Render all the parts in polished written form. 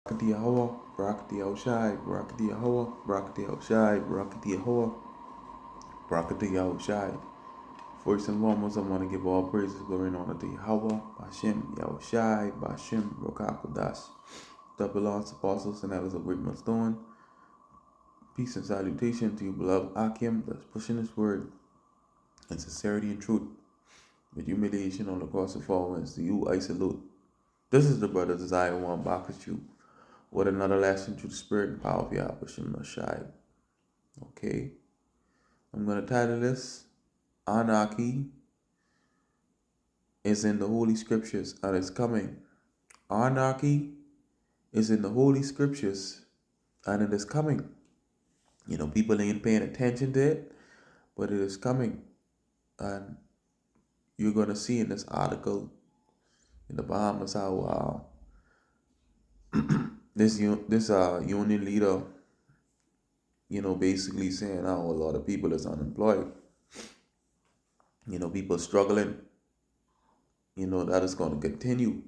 Barakati Yahweh, Barakati Yahushai, Barakati Yahweh, Barakati Yahushai, Barakati Yahweh, Barakati Yahushai. First and foremost, I want to give all praises, glory, and honor to Yahweh, Bashem, Yahushai, Bashem, Rokakodash. Double honors, apostles, and elders of great must doing. Peace and salutation to you, beloved Akim, that's pushing his word in sincerity and truth, with humiliation on the cross of followers. To you, I salute. This is the brother Desire One back with you with another lesson through the spirit and power of Yahweh Shem Shai. Okay, I'm going to title this Anarchy is in the Holy Scriptures and it's coming. Anarchy is in the Holy Scriptures and it is coming. You know, people ain't paying attention to it, but it is coming. And you're going to see in this article in the Bahamas how this union leader, basically saying how a lot of people is unemployed. People struggling. That is going to continue.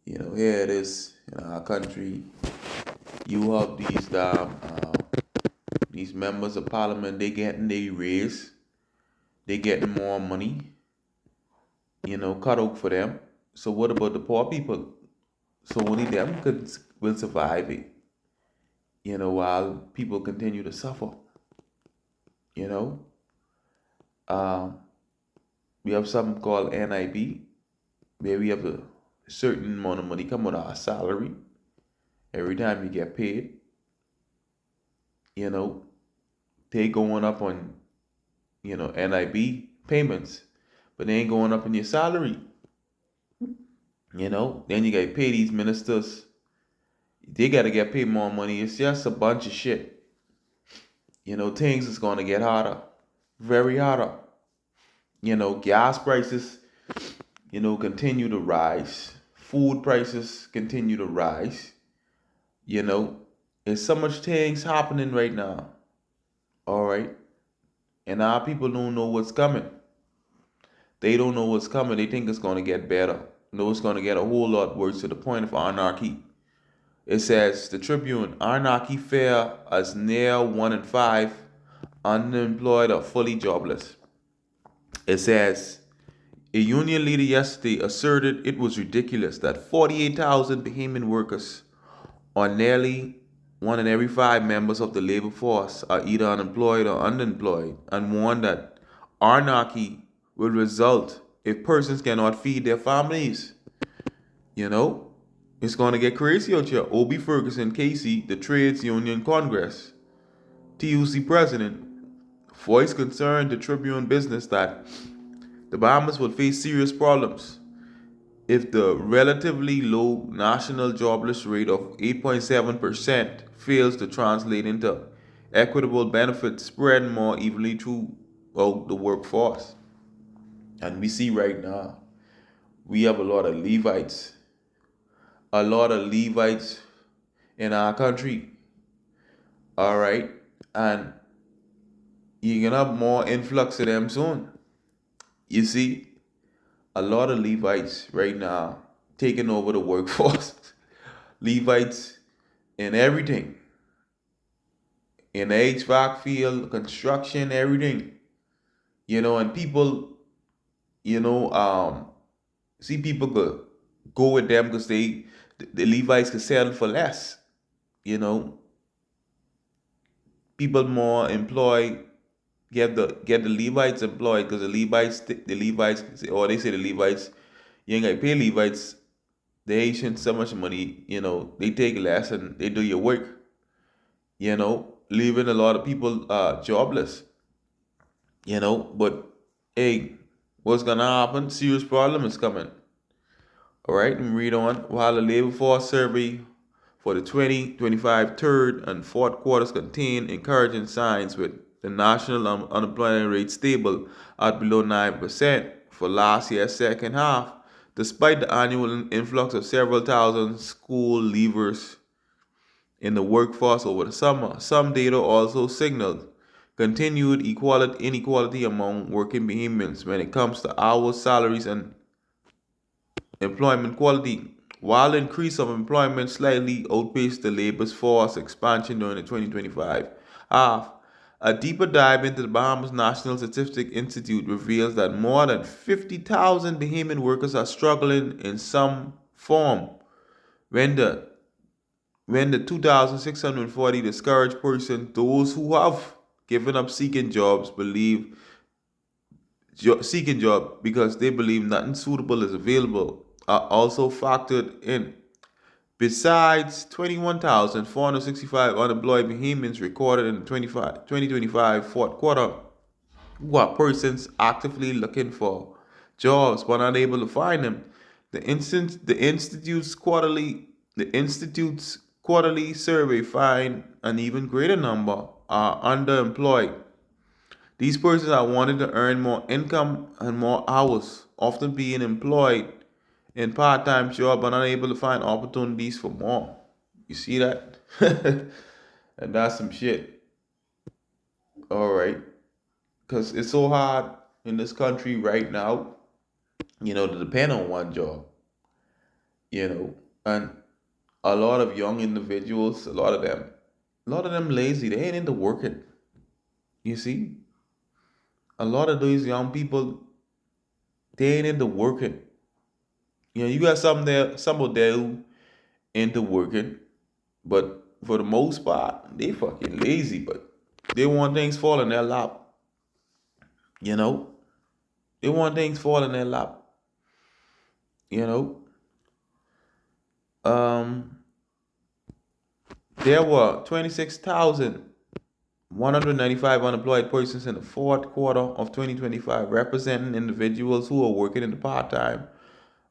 Here it is in our country. You have these members of parliament. They getting their raise. They getting more money. Cut out for them. So what about the poor people? So only them will survive it. While people continue to suffer. We have something called NIB, where we have a certain amount of money come out of our salary every time you get paid. They going up on, NIB payments, but they ain't going up in your salary. Then you gotta pay these ministers. They gotta get paid more money. It's just a bunch of shit. Things is gonna get harder, very harder. Gas prices, continue to rise. Food prices continue to rise. There's so much things happening right now. All right. And our people don't know what's coming. They don't know what's coming. They think it's going to get better. No, it's going to get a whole lot worse to the point of anarchy. It says, the Tribune, anarchy fare as near 1 in 5 unemployed or fully jobless. It says, a union leader yesterday asserted it was ridiculous that 48,000 Bahamian workers, or nearly 1 in every 5 members of the labor force, are either unemployed or underemployed, and warned that anarchy will result if persons cannot feed their families. It's going to get crazy out here. O.B. Ferguson Casey, the Trades Union Congress, TUC president, voiced concern to Tribune Business that the Bahamas will face serious problems if the relatively low national jobless rate of 8.7% fails to translate into equitable benefits spread more evenly throughout the workforce. And we see right now, we have a lot of Levites in our country. All right. And you're going to have more influx of them soon. You see, a lot of Levites right now taking over the workforce. Levites in everything. In the HVAC field, construction, everything. And people, see people go with them because the Levites can sell for less. People more employed get the Levites employed because the Levites or they say the Levites, you ain't gotta pay Levites. They ain't so much money, they take less and they do your work. Leaving a lot of people jobless. But hey, what's gonna happen? Serious problem is coming. All right, and read on. While the labor force survey for the 2025 third and fourth quarters contain encouraging signs with the national unemployment rate stable at below 9% for last year's second half, despite the annual influx of several thousand school leavers in the workforce over the summer. Some data also signaled continued inequality among working Bahamians when it comes to hours, salaries, and employment quality. while the increase of employment slightly outpaced the labor force expansion during the 2025 half. A deeper dive into the Bahamas National Statistic Institute reveals that more than 50,000 Bahamian workers are struggling in some form when the 2,640 discouraged person, those who have given up seeking job because they believe nothing suitable is available, are also factored in. Besides 21,465 unemployed Bahamians recorded in the 2025 fourth quarter, who are persons actively looking for jobs but unable to find them. The institute's quarterly survey find an even greater number are underemployed. These persons are wanting to earn more income and more hours, often being employed in part-time job but unable to find opportunities for more. You see that? And that's some shit. All right. Because it's so hard in this country right now, to depend on one job, and a lot of young individuals, a lot of them lazy. They ain't into working. You see, a lot of these young people, they ain't into working. You got some of there who into working, but for the most part, they fucking lazy. But they want things fall in their lap. You know, they want things fall in their lap. You know, um, there were 26,195 unemployed persons in the fourth quarter of 2025, representing individuals who are working in the part time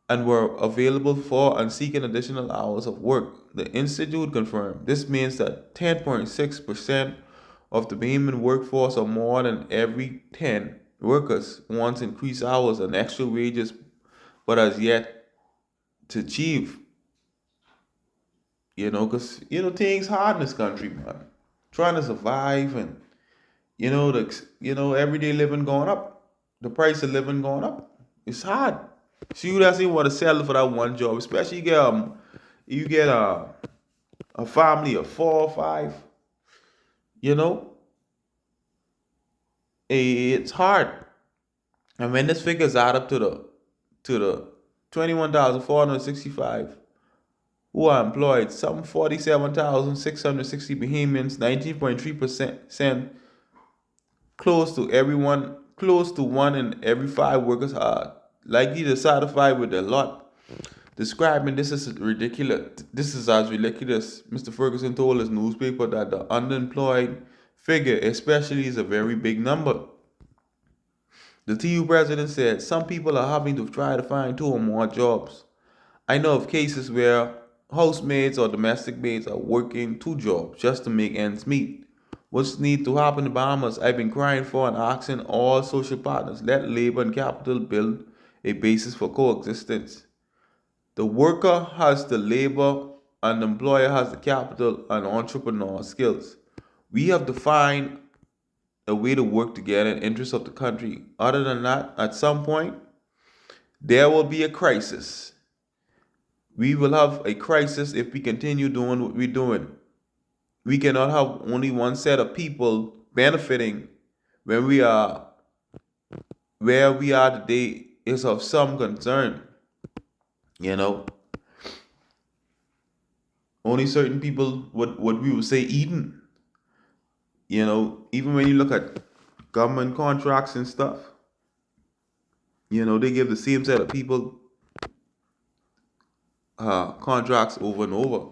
and were available for and seeking additional hours of work. The institute confirmed this means that 10.6% of the Bahamian workforce, or more than every 10 workers, wants increased hours and extra wages, but has yet to achieve. Because things hard in this country, man. Trying to survive, and everyday living going up, the price of living going up. It's hard. So you doesn't want to settle for that one job, especially you get a family of 4 or 5. You know, it's hard. And when this figures add up to the 21,465 who are employed, some 47,660 Bahamians, 19.3%, close to one in every 5 workers are likely dissatisfied with their lot, describing this as ridiculous. This is as ridiculous. Mr. Ferguson told his newspaper that the underemployed figure, especially, is a very big number. The TU president said some people are having to try to find 2 or more jobs. I know of cases where housemaids or domestic maids are working 2 jobs just to make ends meet. What's need to happen in the Bahamas? I've been crying for and asking all social partners, let labor and capital build a basis for coexistence. The worker has the labor and the employer has the capital and entrepreneur skills. We have to find a way to work together in the interest of the country. Other than that, at some point, there will be a crisis. We will have a crisis if we continue doing what we're doing. We cannot have only one set of people benefiting when we are where we are today is of some concern. You know, only certain people what we would say eating. Even when you look at government contracts and stuff, they give the same set of people contracts over and over.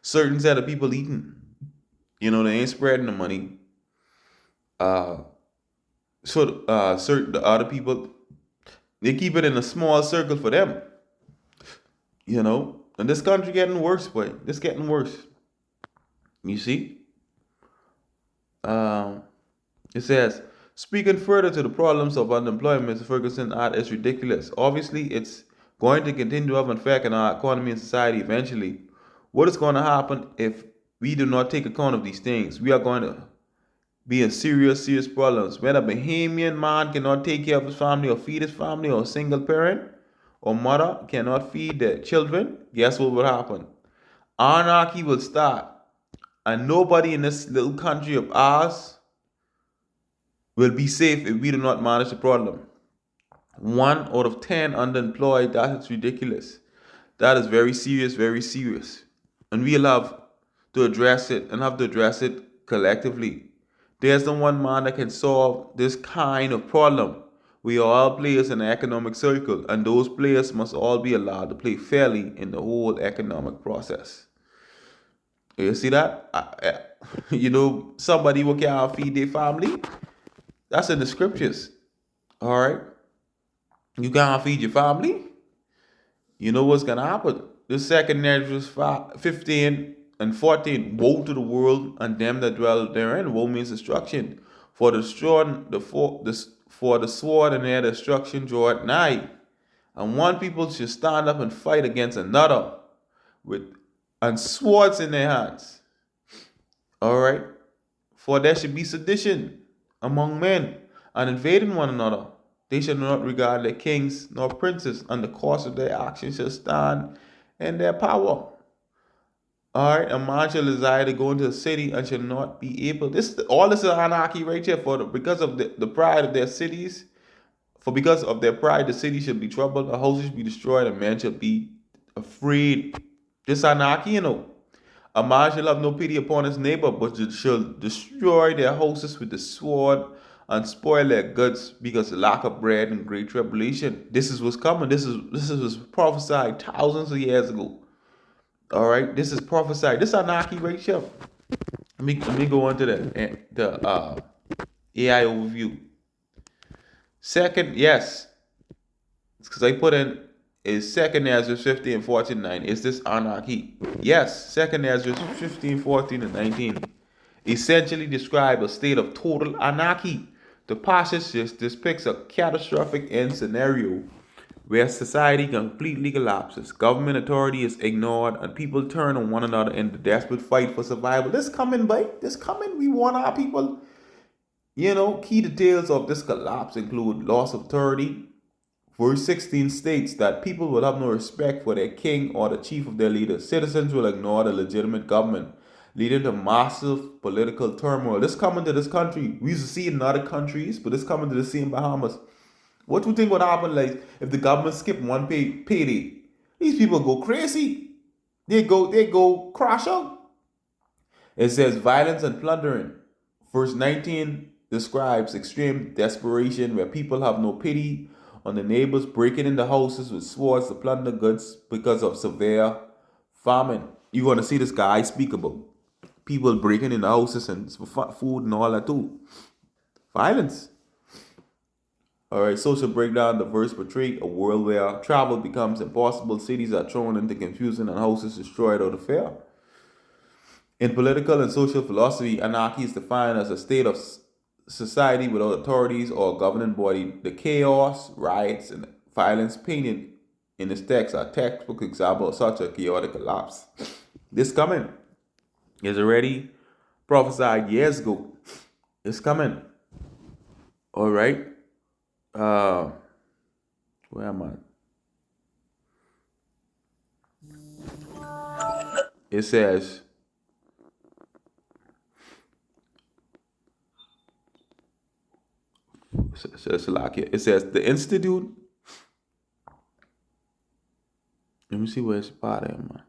Certain set of people eating. They ain't spreading the money. Uh, certain the other people, they keep it in a small circle for them. And this country getting worse, boy. This getting worse. You see? Um, it says, speaking further to the problems of unemployment, Mr. Ferguson added, it's ridiculous. Obviously, it's going to continue to have an effect on our economy and society eventually. What is going to happen if we do not take account of these things? We are going to be in serious, serious problems. When a Bahamian man cannot take care of his family or feed his family, or a single parent, or mother cannot feed their children, guess what will happen? Anarchy will start. And nobody in this little country of ours will be safe if we do not manage the problem. 1 out of 10 underemployed, that is ridiculous. That is very serious, very serious. And we'll have to address it and have to address it collectively. There's no one man that can solve this kind of problem. We are all players in the economic circle, and those players must all be allowed to play fairly in the whole economic process. You see that? Somebody who can't feed their family, that's in the scriptures. All right? You can't feed your family, you know what's going to happen. The second Ezra 15 and 14. Woe to the world and them that dwell therein. Woe means destruction. For for the sword and their destruction draweth nigh. And one people should stand up and fight against another with and swords in their hands. All right? For there should be sedition among men and invading one another. They shall not regard their kings nor princes, and the course of their actions shall stand in their power. All right, a man shall desire to go into a city and shall not be able. This is anarchy right here. Because of the pride of their cities, for because of their pride, the city shall be troubled, the houses shall be destroyed, and men shall be afraid. This anarchy, A man shall have no pity upon his neighbor, but shall destroy their houses with the sword and spoil their goods because of lack of bread and great tribulation. This is what's coming. This is was prophesied thousands of years ago. All right, this is prophesied. This is anarchy right here. Let me go on to the AI overview. Second, yes, because I put in is Second Ezra 15 and 14 9. Is this anarchy? Yes, Second Ezra 15, 14, and 19 essentially describe a state of total anarchy. The passage depicts a catastrophic end scenario where society completely collapses, government authority is ignored, and people turn on one another in the desperate fight for survival. This coming, boy. This coming. We want our people. Key details of this collapse include loss of authority. Verse 16 states that people will have no respect for their king or the chief of their leaders. Citizens will ignore the legitimate government, leading to massive political turmoil. This coming to this country. We used to see it in other countries, but this coming to the same Bahamas. What do you think would happen like if the government skip one payday? These people go crazy. They go crash out. It says violence and plundering. Verse 19 describes extreme desperation where people have no pity on the neighbors, breaking into houses with swords to plunder goods because of severe famine. You're going to see this guy speak about people breaking into houses and for food and all that too. Violence. All right, social breakdown. The verse portray a world where travel becomes impossible, cities are thrown into confusion, and houses destroyed out of fear. In political and social philosophy, anarchy is defined as a state of society without authorities or governing body. The chaos, riots, and violence painted in this text are textbook example of such a chaotic collapse. This coming is already prophesied years ago. It's coming. All right. Where am I? It says it says the institute. Let me see where it's part of.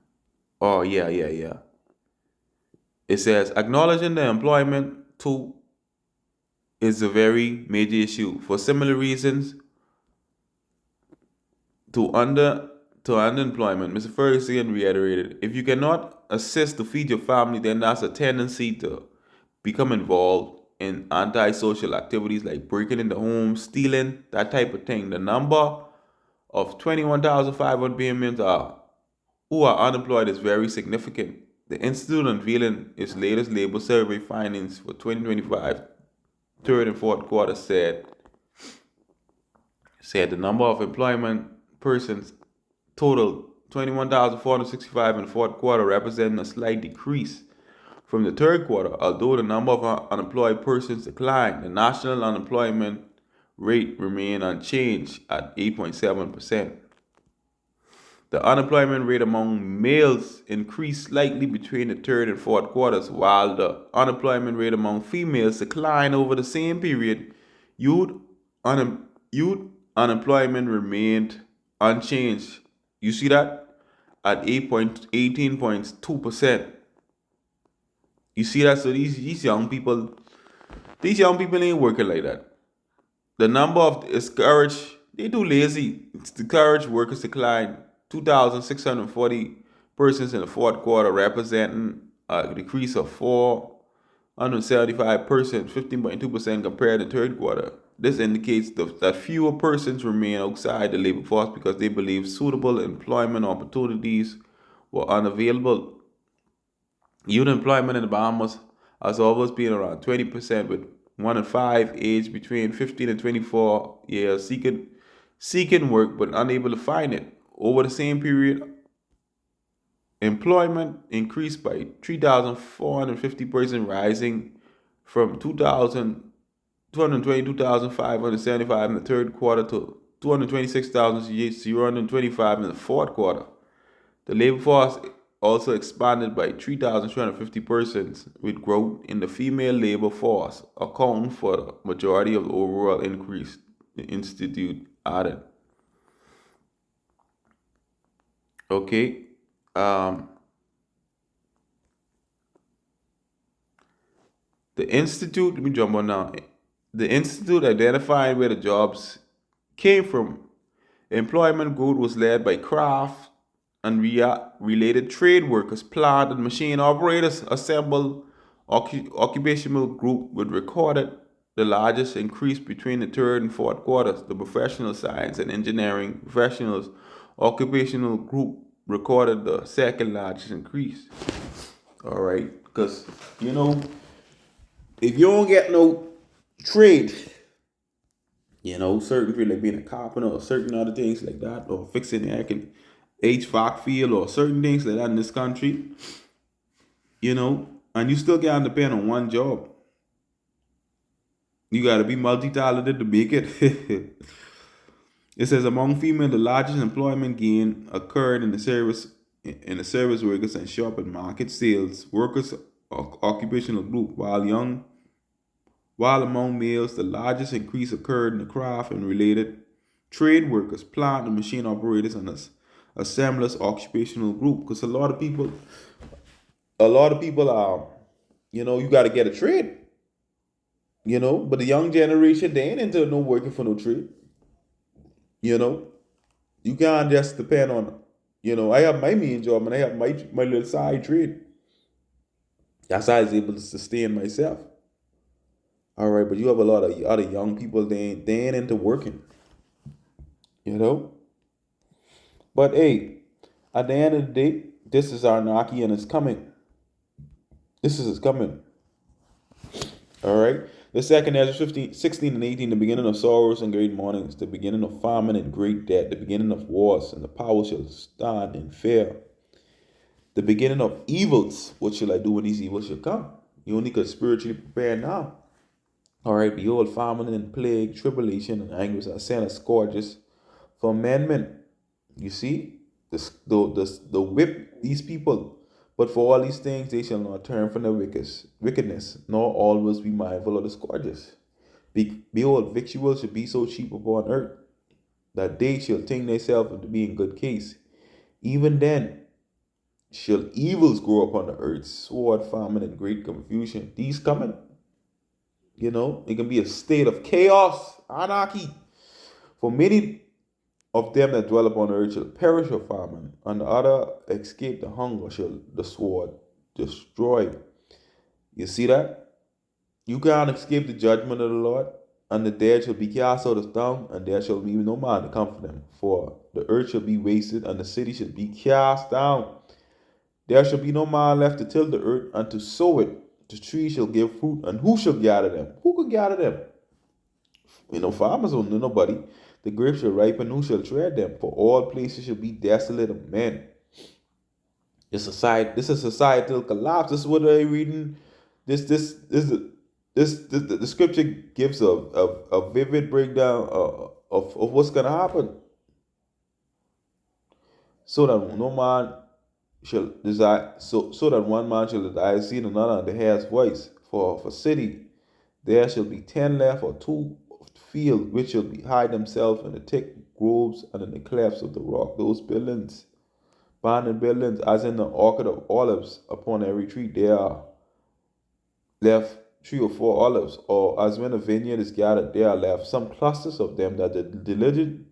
Oh yeah. It says acknowledging the employment too is a very major issue. For similar reasons to underemployment, Mr. Ferguson reiterated, if you cannot assist to feed your family, then that's a tendency to become involved in antisocial activities like breaking into homes, stealing, that type of thing. The number of 21,500 Bahamians who are unemployed is very significant. The Institute unveiling its latest labor survey findings for 2025, third and fourth quarter said the number of employment persons totaled 21,465 in the fourth quarter, representing a slight decrease from the third quarter. Although the number of unemployed persons declined, the national unemployment rate remained unchanged at 8.7%. The unemployment rate among males increased slightly between the third and fourth quarters, while the unemployment rate among females declined over the same period. Youth, youth unemployment remained unchanged. You see that? At 18.2%. You see that? So these young people ain't working like that. The number of discouraged, they too lazy. Discouraged workers declined 2,640 persons in the fourth quarter, representing a decrease of 475 persons, 15.2% compared to the third quarter. This indicates that fewer persons remain outside the labor force because they believe suitable employment opportunities were unavailable. Youth employment in the Bahamas has always been around 20%, with 1 in 5 aged between 15 and 24 years seeking work but unable to find it. Over the same period, employment increased by 3,450 persons, rising from 222,575 in the third quarter to 226,025 in the fourth quarter. The labor force also expanded by 3,350 persons, with growth in the female labor force accounting for the majority of the overall increase, the institute added. Okay. Um, the institute, let me jump on now. The institute identified where the jobs came from. Employment growth was led by craft and related trade workers, plant and machine operators. Assembled occupational group would recorded the largest increase between the third and fourth quarters. The professional science and engineering professionals occupational group recorded the second largest increase. All right, because you know if you don't get no trade, certain trade like being a carpenter or certain other things like that, or fixing the HVAC field or certain things like that in this country, and you still can't depend on one job. You gotta be multi-talented to make it. It says among female, the largest employment gain occurred in the service workers and shop and market sales workers occupational group, while among males, the largest increase occurred in the craft and related trade workers, plant and machine operators, and assemblers occupational group. Because a lot of people are, you got to get a trade. But the young generation, they ain't into no working for no trade. You know, you can't just depend on. I have my main job and I have my little side trade. That's how I was able to sustain myself. All right, but you have a lot of other young people, they ain't into working. You know. But hey, at the end of the day, this is our Anarchy and it's coming. This is coming. All right. The second Ezra 15, 16 and 18, the beginning of sorrows and great mournings, the beginning of famine and great debt, the beginning of wars, and the power shall stand in fear. The beginning of evils. What shall I do when these evils shall come? You only could spiritually prepare now. All right. Behold, famine and plague, tribulation and anguish are sent as scourges for men. You see, the whip these people. But for all these things they shall not turn from their wickedness, nor always be mindful of the scourges. Behold, victuals shall be so cheap upon earth, that they shall think themselves to be in good case. Even then shall evils grow upon the earth, sword, famine, and great confusion. These coming, it can be a state of chaos, anarchy. For many of them that dwell upon the earth shall perish of famine, and the other escape the hunger shall the sword destroy. You see that? You can't escape the judgment of the Lord, and the dead shall be cast out of town, and there shall be no man to comfort them. For the earth shall be wasted, and the city shall be cast down. There shall be no man left to till the earth and to sow it. The tree shall give fruit, and who shall gather them? Who could gather them? Farmers don't know nobody. The grapes shall ripen, who shall tread them? For all places shall be desolate of men. This is societal collapse. This is what I'm reading. The scripture gives a vivid breakdown of what's gonna happen. so that no man shall desire, so that one man shall desire seed another, and the hair's voice. For city there shall be 10 left, or two fields which shall be hide themselves in the thick groves and in the clefts of the rock. Those buildings, abandoned buildings, as in the orchard of olives, upon every tree there are left 3 or 4 olives, or as when a vineyard is gathered, there are left some clusters of them that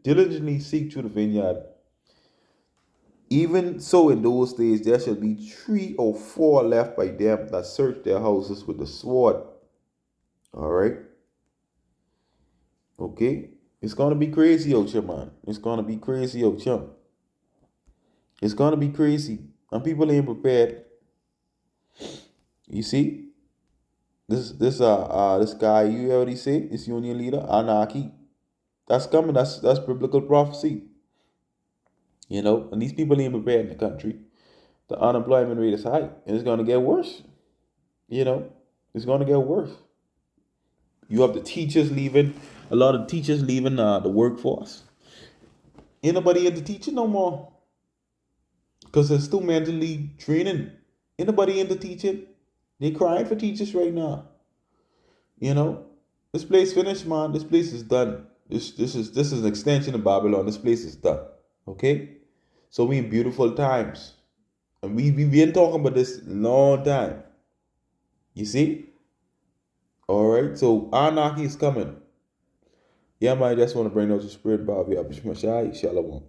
diligently seek through the vineyard. Even so, in those days there shall be 3 or 4 left by them that search their houses with the sword. All right, okay. It's gonna be crazy out here, man. It's gonna be crazy out here. It's gonna be crazy, and people ain't prepared. You see, this guy you already say, this union leader, Anarchy. That's coming. That's biblical prophecy. And these people ain't prepared in the country. The unemployment rate is high, and it's gonna get worse. You know, it's gonna get worse. You have the teachers leaving, a lot of teachers leaving the workforce. Ain't nobody into teaching no more because it's too mentally draining. Ain't nobody into teaching. They crying for teachers right now. You know, this place finished, man. This place is done. This is an extension of Babylon. This place is done. Okay, so we in beautiful times, and we been talking about this long time. You see, all right. So anarchy is coming. Yeah, man. I just want to bring out the spirit, Bobby. Shalom.